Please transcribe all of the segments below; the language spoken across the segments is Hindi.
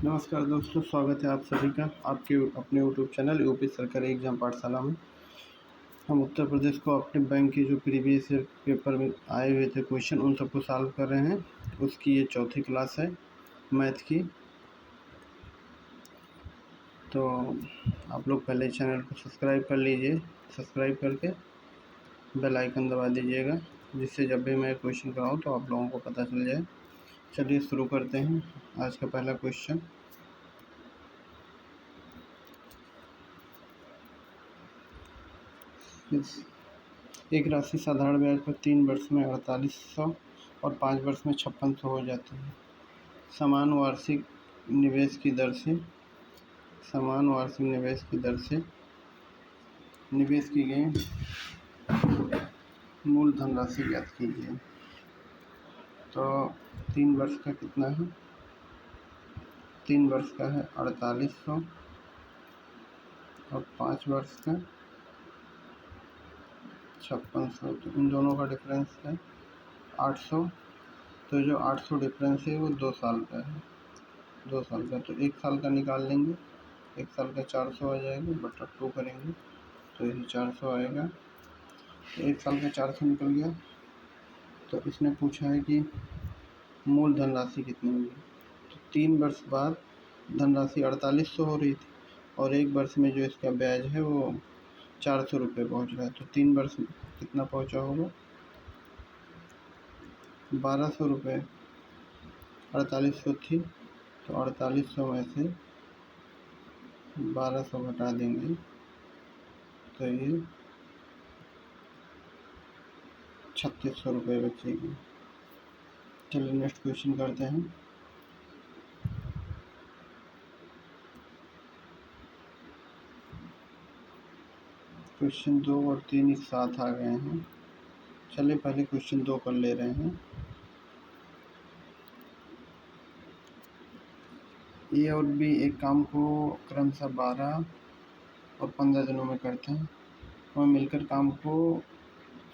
नमस्कार दोस्तों, स्वागत है आप सभी का आपके अपने यूट्यूब चैनल यूपी सरकारी एग्जाम पाठशाला में। हम उत्तर प्रदेश को अपने बैंक के जो प्रीवियस पेपर में आए हुए थे क्वेश्चन, उन सबको सॉल्व कर रहे हैं। उसकी ये चौथी क्लास है मैथ की। तो आप लोग पहले चैनल को सब्सक्राइब कर लीजिए। सब्सक्राइब करके बेल आइकन दबा दीजिएगा, जिससे जब भी मैं क्वेश्चन कराऊँ तो आप लोगों को पता चल जाए। चलिए शुरू करते हैं आज का पहला क्वेश्चन। एक राशि साधारण ब्याज पर 3 वर्ष में 4800 और 5 वर्ष में 5600 हो जाती है। समान वार्षिक निवेश की दर से निवेश की गई मूल धनराशि ज्ञात कीजिए। तो 3 वर्ष का कितना है? 3 वर्ष का है 4800 और 5 वर्ष का 5600। तो इन दोनों का डिफरेंस है 800। तो जो 800 डिफरेंस है वो 2 साल का है। 2 साल का, तो 1 साल का निकाल लेंगे। 1 साल का 400 आ जाएगा, बटा 2 करेंगे तो यही 400 आएगा। तो 1 साल का 400 निकल गया। तो इसने पूछा है कि मूल धनराशि कितनी होगी। तो 3 वर्ष बाद धनराशि 4800 हो रही थी और 1 वर्ष में जो इसका ब्याज है वो 400 रुपये पहुँच रहा है। तो 3 वर्ष में कितना पहुँचा होगा? 1200 रुपये। 4800 थी तो 4800 में से 1200 घटा देंगे तो ये 3600 रुपये बचेगी। चलिए नेक्स्ट क्वेश्चन करते हैं। क्वेश्चन 2 और 3 एक साथ आ गए हैं। चलिए पहले क्वेश्चन 2 कर ले रहे हैं। ए और बी एक काम को क्रमशः 12 और 15 दिनों में करते हैं। वह मिलकर काम को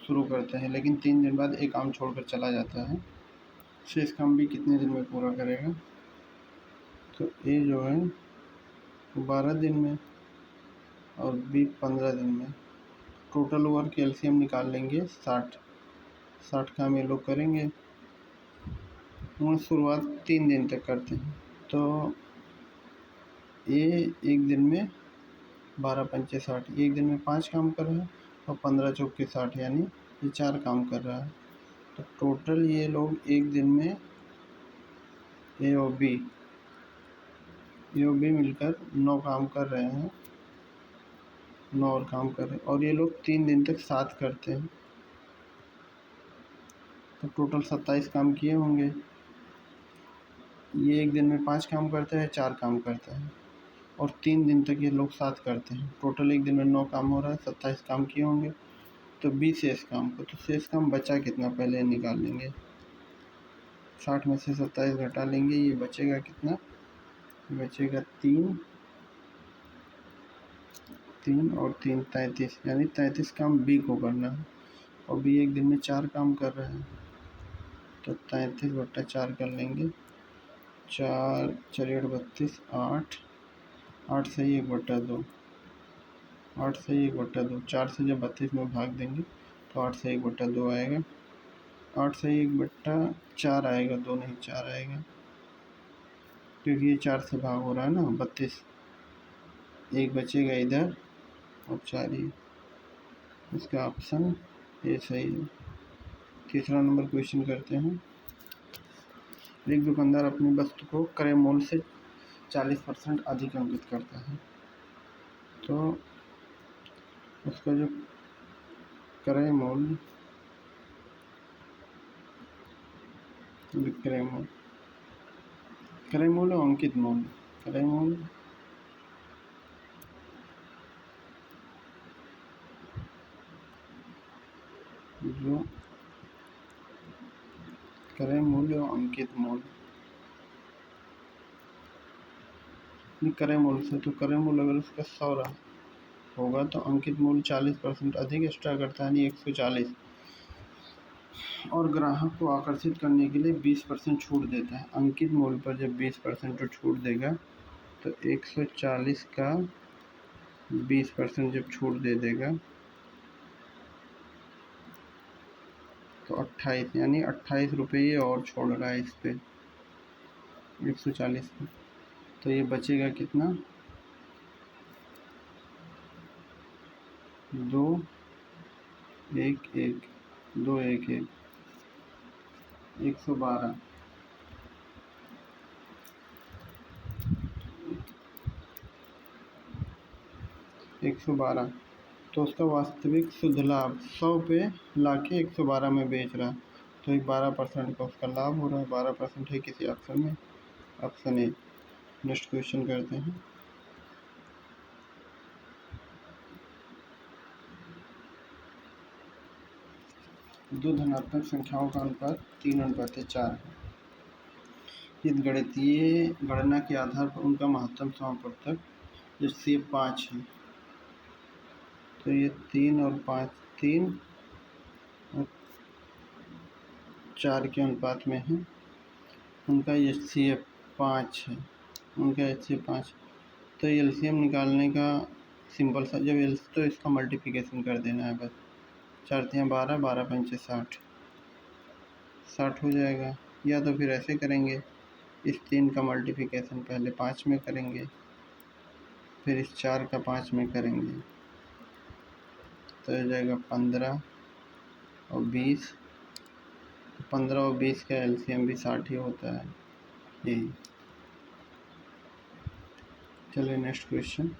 शुरू करते हैं, लेकिन 3 दिन बाद एक काम छोड़कर चला जाता है। शेष काम बी कितने दिन में पूरा करेगा? तो ए जो है 12 दिन में और बी 15 दिन में। टोटल वर्क एलसीएम निकाल लेंगे। 60 काम ये लोग करेंगे। हम शुरुआत 3 दिन तक करते हैं। तो ये एक दिन में 12 पंचे 60, एक दिन में 5 काम कर रहा है और 15 चौके 60, यानी ये 4 काम कर रहा है। तो टोटल ये लोग एक दिन में ए और बी मिलकर 9 काम कर रहे हैं। 9 और काम कर रहे हैं और ये लोग 3 दिन तक साथ करते हैं। तो टोटल 27 काम किए होंगे। ये एक दिन में 5 काम करता है, 4 काम करता है और 3 दिन तक ये लोग साथ करते हैं। टोटल एक दिन में 9 काम हो रहा है, 27 काम किए होंगे। तो 20 शेष काम को, तो शेष काम बचा कितना पहले निकाल लेंगे। 60 में से 27 घटा लेंगे, ये बचेगा कितना? बचेगा 3 और 3 33, यानी 33 काम बी को करना है और बी एक दिन में 4 काम कर रहा है। तो 33 बट्टा 4 कर लेंगे। 4 4 32, 8 से ही 1/2, 8 से ही 1/2। 4 से जब 32 में भाग देंगे तो 8 से 1/2 आएगा। 8 से 1/4 आएगा, 2 नहीं 4 आएगा, क्योंकि ये 4 से भाग हो रहा है ना। 32, एक बचेगा इधर और 4 ही। इसका ऑप्शन ये सही है। तीसरा नंबर क्वेश्चन करते हैं। एक दुकानदार अपनी वस्तु को क्रय मूल्य से 40% अधिक अंकित करता है। तो उसका जो क्रय मूल्य, विक्रय मूल्य, क्रय मूल्य और अंकित मूल्य, क्रय मूल्य जो क्रय मूल्य और अंकित मूल्य, क्रय मूल्य से, तो क्रय मूल्य अगर उसका 100 रहा होगा तो अंकित मूल्य 40% अधिक एक्स्ट्रा करता है, यानी 140। और ग्राहक को आकर्षित करने के लिए 20% छूट देता है। अंकित मूल्य पर जब 20% छूट देगा तो 140 का 20% जब छूट दे देगा तो 28, यानी 28 रुपये ये और छोड़ रहा है इस पे 140 पे। तो ये बचेगा कितना, 2 1 1 2 1 1 112 112। तो उसका वास्तविक शुद्ध लाभ 100 पे लाके 112 में बेच रहा है, तो एक 12% का उसका लाभ हो रहा है। 12% है किसी ऑप्शन में, ऑप्शन ए। नेक्स्ट क्वेश्चन करते हैं। दो धनात्मक संख्याओं का अनुपात 3:4 है। इस गणितीय गणना के आधार पर उनका महत्तम समापवर्तक जैसे 5 है, तो ये 3 और 5, 3 और 4 के अनुपात में है। उनका HCF 5 है, उनका HCF 5। तो एलसीएम निकालने का सिंपल सा, जब एल तो इसका मल्टीप्लिकेशन कर देना है बस। 4 तियाँ 12, 12 पंचे 60, 60 हो जाएगा। या तो फिर ऐसे करेंगे, इस 3 का मल्टीप्लिकेशन पहले 5 में करेंगे, फिर इस 4 का 5 में करेंगे, तो हो जाएगा 15 और 20। 15 और 20 का एलसीएम भी 60 ही होता है। यही। चलिए नेक्स्ट क्वेश्चन।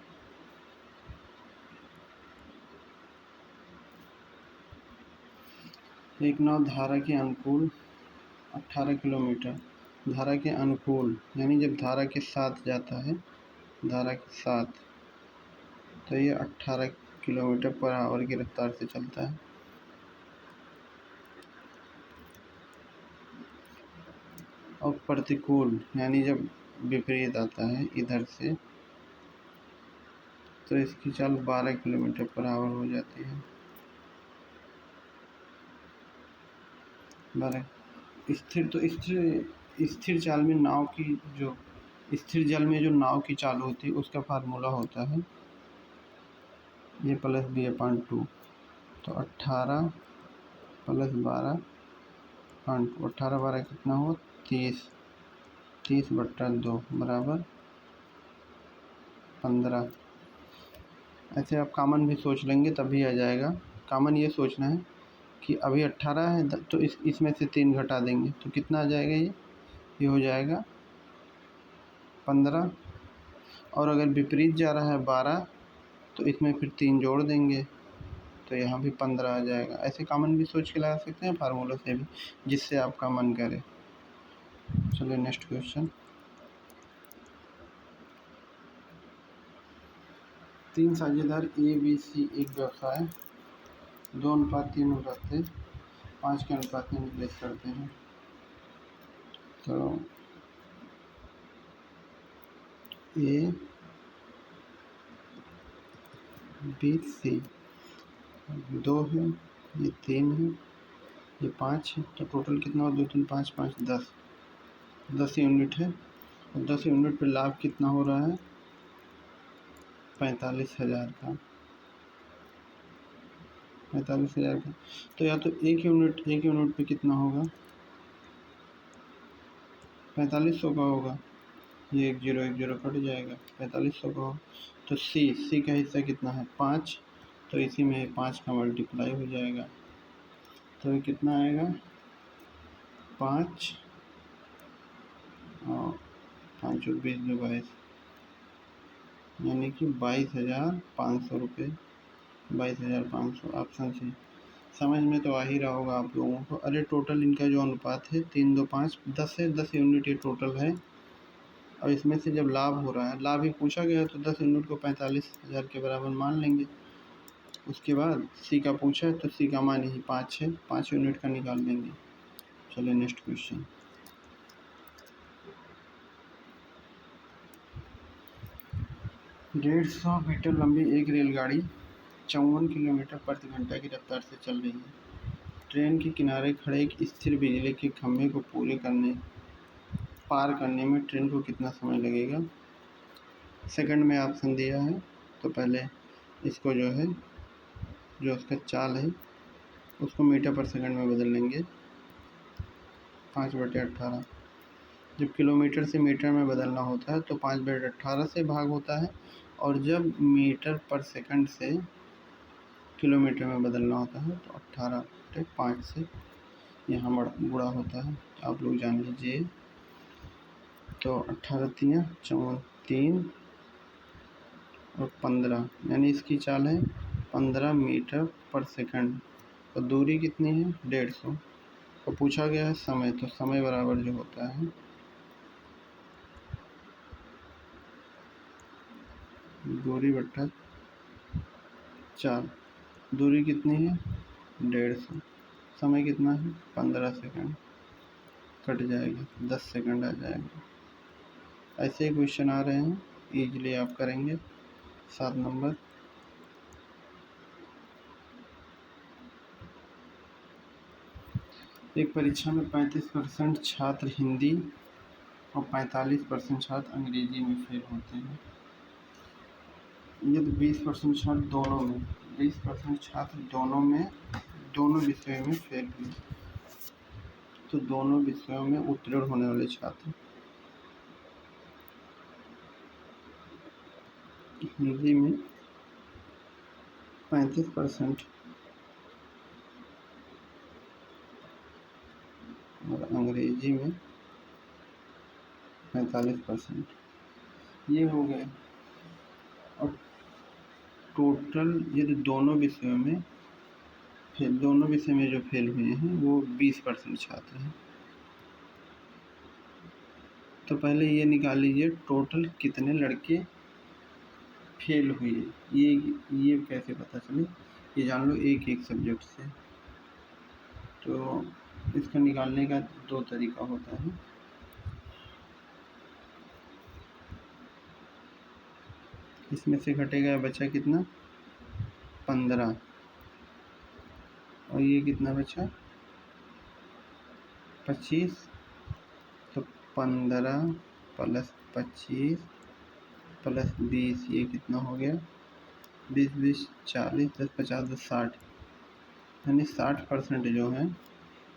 एक नाव धारा के अनुकूल 18 किलोमीटर, धारा के अनुकूल यानी जब धारा के साथ जाता है, धारा के साथ, तो ये 18 किलोमीटर पर आवर की रफ्तार से चलता है। और प्रतिकूल यानी जब विपरीत आता है इधर से, तो इसकी चाल 12 किलोमीटर पर आवर हो जाती है। 12 स्थिर, तो स्थिर चाल में नाव की जो स्थिर जल में जो नाव की चाल होती है उसका फार्मूला होता है ये प्लस b/2। तो 18 प्लस 12 2, 18 12 कितना हो, 30, 30/2 बराबर 15। ऐसे आप कॉमन भी सोच लेंगे तभी आ जाएगा। कॉमन ये सोचना है कि अभी 18 है तो इसमें से 3 घटा देंगे तो कितना आ जाएगा, ये हो जाएगा 15। और अगर विपरीत जा रहा है 12 तो इसमें फिर 3 जोड़ देंगे तो यहाँ भी 15 आ जाएगा। ऐसे कॉमन भी सोच के लगा सकते हैं, फार्मूला से भी, जिससे आपका मन करे। चलिए नेक्स्ट क्वेश्चन। 3 साझेदार ABC एक व्यवसाय 2:3 अनुपात से 5 के अनुपात में निवेश करते हैं। तो A B C 2 है, ये 3 है, ये 5 है, तो टोटल कितना हो, 2 3 5 5 10 यूनिट है। और 10 यूनिट पे लाभ कितना हो रहा है, 45,000 का, 45,000 का। तो या तो एक यूनिट पे कितना होगा, 4500 का होगा। ये 1 0 1 0 कट जाएगा, 4500 का हो। तो सी का हिस्सा कितना है, 5, तो इसी में 5 का मल्टीप्लाई हो जाएगा। तो ये कितना आएगा, 5 और 5 और 20 जो 22, यानी कि 22,500 रुपये, 22,500 ऑप्शन सी। समझ में तो आ ही रहा होगा आप लोगों को। अरे टोटल इनका जो अनुपात है 3 2 5 10 है, 10 यूनिट ये टोटल है। और इसमें से जब लाभ हो रहा है, लाभ ही पूछा गया, तो 10 यूनिट को 45,000 के बराबर मान लेंगे। उसके बाद सी का पूछा है तो सी का मान ही 5 है, 5 यूनिट का निकाल लेंगे। चलिए नेक्स्ट क्वेश्चन। डेढ़ 150 मीटर लंबी एक रेलगाड़ी 54 किलोमीटर प्रति घंटा की रफ्तार से चल रही है। ट्रेन के किनारे खड़े एक स्थिर बिजली के खंभे को पार करने में ट्रेन को कितना समय लगेगा। सेकंड में ऑप्शन दिया है, तो पहले इसको जो है, जो उसका चाल है उसको मीटर पर सेकंड में बदल लेंगे। 5/18। जब किलोमीटर से मीटर में बदलना होता है तो 5/18 से भाग होता है, और जब मीटर पर सेकंड से किलोमीटर में बदलना होता है तो 18/5 से यहाँ गुणा होता है। आप लोग जान लीजिए। तो 18×3 = 34 और 15, यानी इसकी चाल है 15 मीटर पर सेकंड। और दूरी कितनी है, 150। और पूछा गया है समय, तो समय बराबर जो होता है दूरी बट्टा 4। दूरी कितनी है, 150। समय कितना है, 15 सेकंड। कट जाएगा, 10 सेकंड आ जाएगा। ऐसे ही क्वेश्चन आ रहे हैं, ईजिली आप करेंगे। 7 नंबर, एक परीक्षा में 35% छात्र हिंदी और 45% छात्र अंग्रेजी में फेल होते हैं। यदि 20% छात्र दोनों में 20% छात्र दोनों विषयों में फेल हुए, तो दोनों विषयों में उत्तीर्ण होने वाले छात्र हिंदी में 35% और अंग्रेजी में 45%, ये हो गए। और टोटल यदि दोनों विषय में जो फेल हुए हैं वो 20% छात्र हैं। तो पहले ये निकाल लीजिए टोटल कितने लड़के फेल हुए। ये कैसे पता चले, ये जान लो एक सब्जेक्ट से। तो इसका निकालने का 2 तरीका होता है। इसमें से घटेगा बचा कितना, 15, और ये कितना बचा, 25। तो 15 + 25 + 20, ये कितना हो गया, 20 40, 10 50 10 60, यानी 60% जो है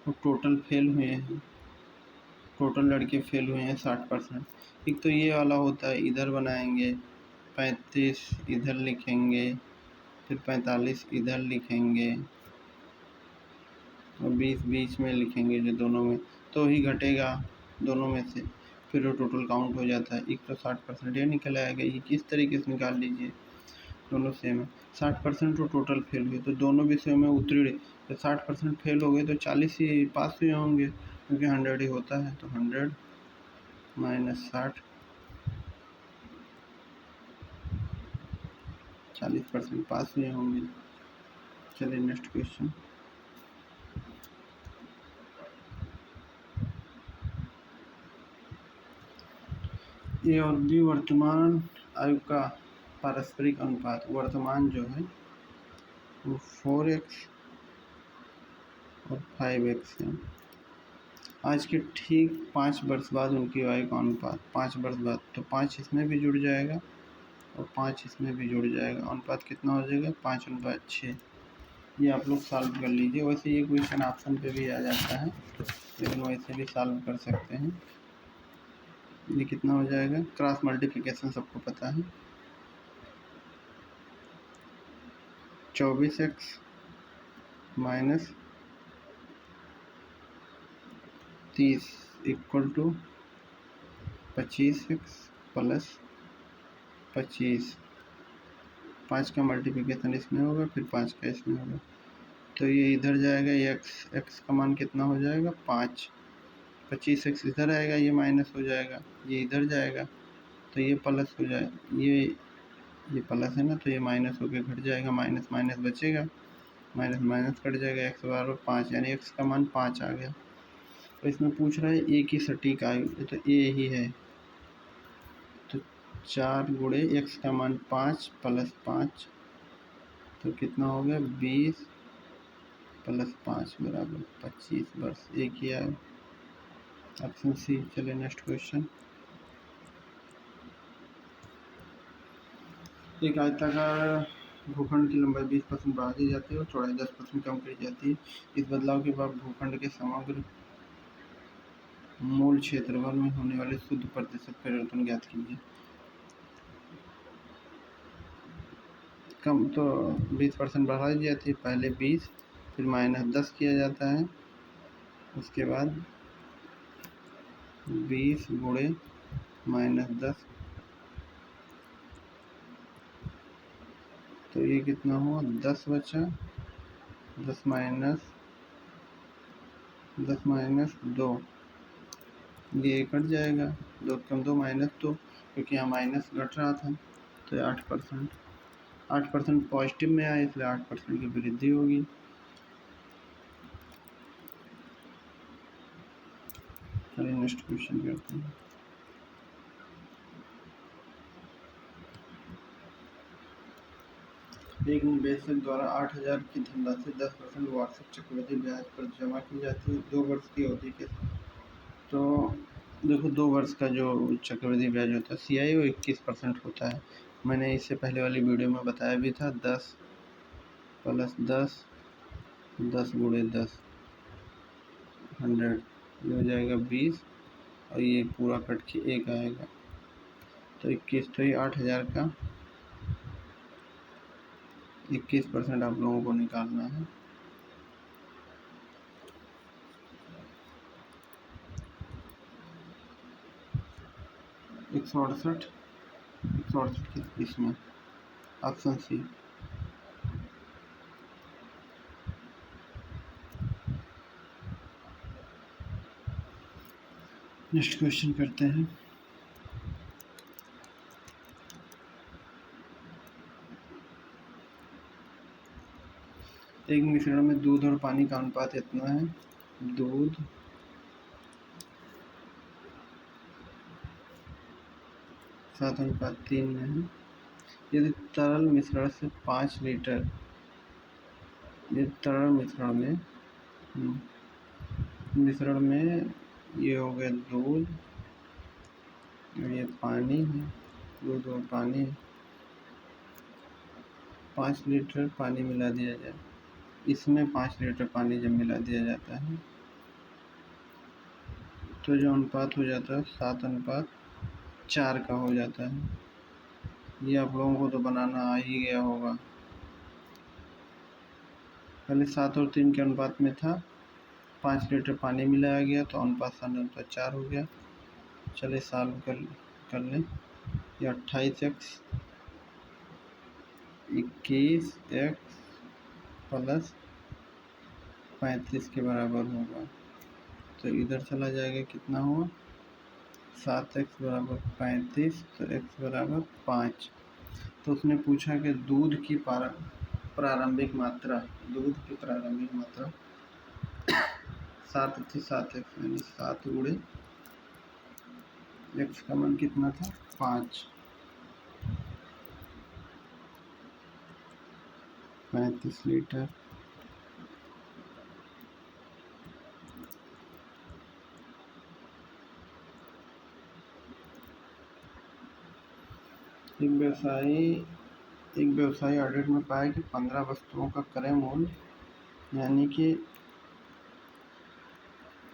वो टोटल फेल हुए हैं। टोटल लड़के फेल हुए हैं 60%। एक तो ये वाला होता है, इधर बनाएंगे 35 इधर लिखेंगे, फिर 45 इधर लिखेंगे और 20 बीच में लिखेंगे, जो दोनों में, तो ही घटेगा दोनों में से, फिर वो टोटल काउंट हो जाता है। एक तो 60% ये निकल आएगा। ये किस तरीके से निकाल लीजिए, दोनों सेम है। 60% तो टोटल फेल हुए, तो दोनों विषयों में उत्तीर्ण। तो 60% फेल हो गए तो 40 ही पास हुए होंगे, क्योंकि 100 ही होता है। तो 100 - 60, 40% पास हुए होंगे। चलिए नेक्स्ट क्वेश्चन। ए और बी वर्तमान आयु का पारस्परिक अनुपात। वर्तमान जो है वो 4x और 5x है। आज के ठीक 5 वर्ष बाद उनकी आयु का अनुपात, 5 वर्ष बाद, तो 5 इसमें भी जुड़ जाएगा और 5 इसमें भी जुड़ जाएगा। अनुपात कितना हो जाएगा, 5/6। ये आप लोग सॉल्व कर लीजिए। वैसे ये क्वेश्चन ऑप्शन पे भी आ जाता है, लेकिन वैसे भी सॉल्व कर सकते हैं। ये कितना हो जाएगा, क्रॉस मल्टीप्लिकेशन सबको पता है। 24x - 30 = 25x + 25। 5 का मल्टीप्लिकेशन इसमें होगा, फिर 5 का इसमें होगा, तो ये इधर जाएगा। x का मान कितना हो जाएगा, 5। 25x इधर आएगा, ये माइनस हो जाएगा, ये इधर जाएगा, तो ये प्लस हो जाएगा। ये प्लस है ना, तो ये माइनस होकर घट जाएगा, माइनस माइनस बचेगा, माइनस माइनस कट जाएगा। x = 5, यानी x का मान 5 आ गया। तो इसमें पूछ रहा है a की सटीक आयु, तो a ही है। तो 4 × x का मान 5 + 5, तो कितना हो गया, 20 प्लस 5 बराबर 25 वर्ष। एक ही आया ऑप्शन सी। चलिए नेक्स्ट क्वेश्चन। एक आयताकार भूखंड की लंबाई 20% बढ़ा दी जाती है और चौड़ाई 10% कम की जाती है। इस बदलाव के बाद भूखंड के समग्र मूल क्षेत्रफल में होने वाले शुद्ध प्रतिशत परिवर्तन ज्ञात कीजिए। कम तो 20% बढ़ा दी जाती है, पहले 20 फिर -10 किया जाता है, उसके बाद 20 गुणे -10, तो ये कितना हुआ 10 बचा, 10 माइनस 2, ये कट जाएगा, 2 कम 2 -2, क्योंकि यहाँ माइनस घट रहा था, तो 8% पॉजिटिव में आया, इसलिए 8% की वृद्धि होगी। चलिए नेक्स्ट क्वेश्चन करते हैं। एक निवेशक द्वारा 8,000 की धनराशि 10% वार्षिक चक्रवृद्धि ब्याज पर जमा की जाती है 2 वर्ष की अवधि के। तो देखो 2 वर्ष का जो चक्रवृद्धि ब्याज होता है CI वो 21% होता है। मैंने इससे पहले वाली वीडियो में बताया भी था। 10 + 10, 10 गुणे 10 100, ये हो जाएगा 20 और ये पूरा कट के 1 आएगा, तो 21, तो ये 8,000 का 21% आप लोगों को निकालना है। एक सौ अड़सठ इसमें ऑप्शन सी। नेक्स्ट क्वेश्चन करते हैं। एक मिश्रण में दूध और पानी का अनुपात इतना है, दूध 7:3 में है। यदि तरल मिश्रण से 5 लीटर, यदि तरल मिश्रण में ये हो गया दूध और ये पानी है, दूध और पानी, 5 लीटर पानी मिला दिया जाए, इसमें 5 लीटर पानी जब मिला दिया जाता है तो जो अनुपात हो जाता है 7:4 का हो जाता है। ये आप लोगों को तो बनाना आ ही गया होगा। पहले 7 और 3 के अनुपात में था, 5 लीटर पानी मिलाया गया तो अनुपात 7:4 हो गया। चलिए सॉल्व कर लें। ये 28x 21x + 35 के बराबर होगा, तो इधर चला जाएगा, कितना हुआ 7x = 35, तो x = 5। तो उसने पूछा कि दूध की प्रारंभिक मात्रा 7 थी, 7x यानी 7 गुणे x का मान कितना था 5, 35 लीटर। एक व्यवसायी ऑडिट में पाया कि 15 वस्तुओं का क्रय मूल्य यानी कि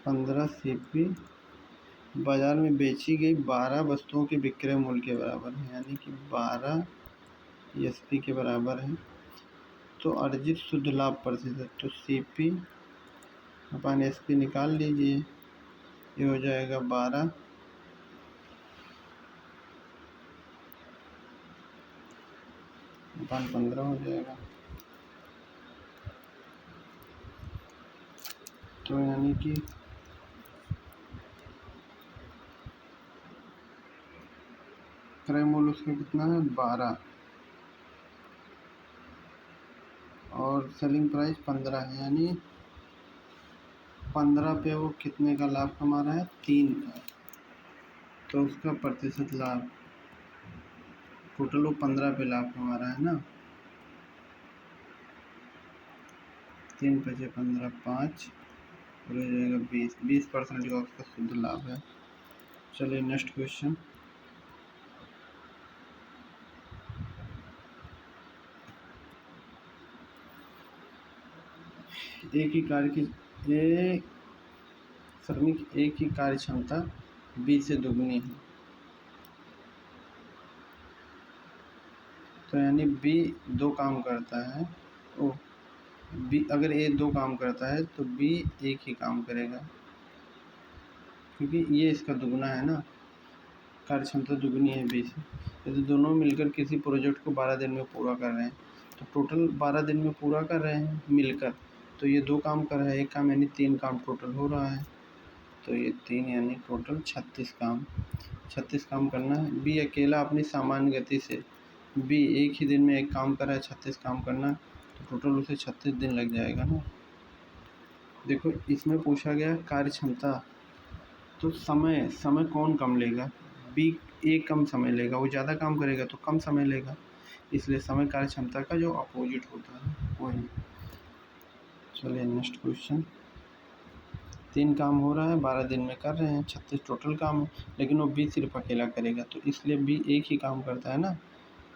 15 CP बाजार में बेची गई 12 वस्तुओं के विक्रय मूल्य के बराबर है, यानी कि 12 SP के बराबर है। तो अर्जित शुद्ध लाभ प्रतिशत, तो CP अपन SP निकाल लीजिए, ये हो जाएगा 12 अपन 15 हो जाएगा, तो यानी कि क्रय मूल्य उसका कितना है 12 और सेलिंग प्राइस 15 है, यानी 15 पे वो कितने का लाभ कमा रहा है 3 का, तो उसका प्रतिशत लाभ टोटल वो 15 पे लाभ कमा रहा है ना। 3 बचे 15, 5 और हो जाएगा 20% का उसका शुद्ध लाभ है। चलिए नेक्स्ट क्वेश्चन। एक ही कार्य की श्रमिक एक ही कार्य क्षमता 20 से दोगुनी है, तो यानी बी 2 काम करता है। ओ बी अगर ए 2 काम करता है तो बी एक ही काम करेगा, क्योंकि ये इसका दुगुना है ना, कार्य क्षमता दुगुनी है 20। यदि दोनों मिलकर किसी प्रोजेक्ट को 12 दिन में पूरा कर रहे हैं, तो टोटल 12 दिन में पूरा कर रहे हैं मिलकर, तो ये 2 काम कर रहा है, एक काम यानी 3 काम टोटल हो रहा है, तो ये 3 यानी टोटल 36 काम करना है। बी अकेला अपनी सामान्य गति से बी एक ही दिन में एक काम कर रहा है, 36 काम करना, तो टोटल उसे 36 दिन लग जाएगा ना। देखो इसमें पूछा गया कार्य क्षमता, तो समय कौन कम लेगा? बी एक कम समय लेगा, वो ज़्यादा काम करेगा तो कम समय लेगा, इसलिए समय कार्य क्षमता का जो अपोजिट होता है वही। चलिए नेक्स्ट क्वेश्चन। 3 काम हो रहा है, 12 दिन में कर रहे हैं, 36 टोटल काम है, लेकिन वो बी सिर्फ अकेला करेगा, तो इसलिए बी एक ही काम करता है ना,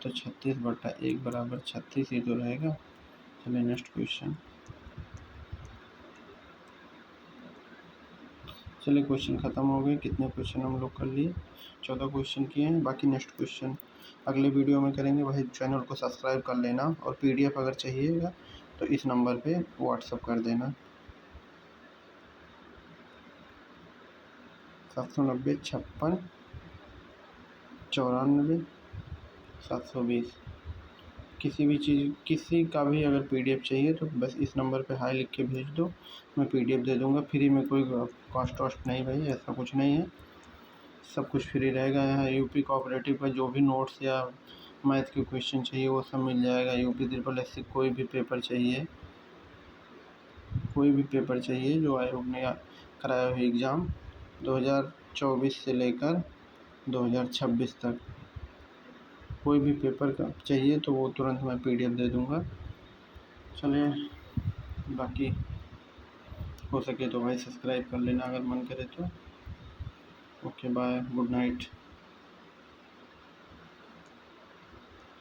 तो 36/1 बराबर 36 ही तो रहेगा। चलिए नेक्स्ट क्वेश्चन। चलिए क्वेश्चन ख़त्म हो गए। कितने क्वेश्चन हम लोग कर लिए? 14 क्वेश्चन किए हैं। बाकी नेक्स्ट क्वेश्चन अगले वीडियो में करेंगे। वही चैनल को सब्सक्राइब कर लेना, और PDF अगर चाहिएगा तो इस नंबर पे व्हाट्सअप कर देना। 790 56 94 720। किसी का भी अगर PDF चाहिए तो बस इस नंबर पे हाय लिख के भेज दो, मैं PDF दे दूँगा फ्री में। कोई कॉस्ट वॉस्ट नहीं भाई, ऐसा कुछ नहीं है, सब कुछ फ्री रहेगा। यहाँ यूपी कोऑपरेटिव का जो भी नोट्स या मैथ के क्वेश्चन चाहिए वो सब मिल जाएगा। यूपी SSS कोई भी पेपर चाहिए जो आयोग ने कराया हुआ एग्ज़ाम 2024 से लेकर 2026 तक, कोई भी पेपर का चाहिए तो वो तुरंत मैं PDF दे दूँगा। चलिए बाकी हो सके तो भाई सब्सक्राइब कर लेना अगर मन करे तो। Okay bye, good night.